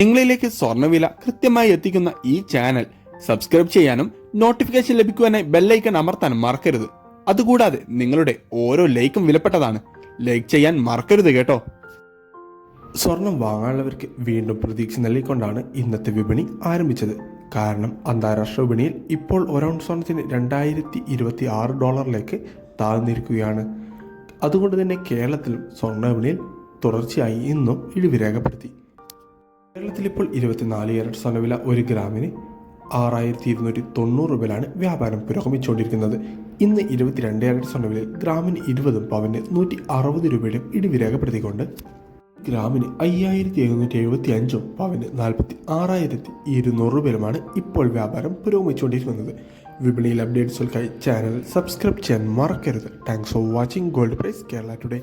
നിങ്ങളിലേക്ക് സ്വർണ്ണവില കൃത്യമായി എത്തിക്കുന്ന ഈ ചാനൽ സബ്സ്ക്രൈബ് ചെയ്യാനും നോട്ടിഫിക്കേഷൻ ലഭിക്കുവാനായി ബെല്ലൈക്കൺ അമർത്താനും മറക്കരുത്. അതുകൂടാതെ നിങ്ങളുടെ ഓരോ ലൈക്കും വിലപ്പെട്ടതാണ്. ലൈക്ക് ചെയ്യാൻ മറക്കരുത് കേട്ടോ. സ്വർണം വാങ്ങാനുള്ളവർക്ക് വീണ്ടും പ്രതീക്ഷ നൽകിക്കൊണ്ടാണ് ഇന്നത്തെ വിപണി ആരംഭിച്ചത്. കാരണം അന്താരാഷ്ട്ര വിപണിയിൽ ഇപ്പോൾ ഒരൗൺസ് സ്വർണത്തിന് $2026 താഴ്ന്നിരിക്കുകയാണ്. അതുകൊണ്ട് തന്നെ കേരളത്തിലും സ്വർണ്ണ വിപണിയിൽ തുടർച്ചയായി ഇന്നും ഇടിവ് രേഖപ്പെടുത്തി. കേരളത്തിൽ ഇപ്പോൾ 24 ക്യാരറ്റ് സ്വർണ്ണവില 1 ഗ്രാമിന് 6290 രൂപയിലാണ് വ്യാപാരം പുരോഗമിച്ചുകൊണ്ടിരിക്കുന്നത്. ഇന്ന് 22 ക്യാരറ്റ് സ്വർണ്ണവിലയിൽ ഗ്രാമിന് 20 പവന് 160 രൂപയുടെയും ഇടിവ് രേഖപ്പെടുത്തിക്കൊണ്ട് ഗ്രാമിന് 5775 പവന് 46,200 രൂപയിലുമാണ് ഇപ്പോൾ വ്യാപാരം പുരോഗമിച്ചുകൊണ്ടിരിക്കുന്നത്. വിപണിയിൽ അപ്ഡേറ്റ്സുകൾക്കായി ചാനൽ സബ്സ്ക്രൈബ് ചെയ്യാൻ മറക്കരുത്. Thanks for watching gold price Kerala today.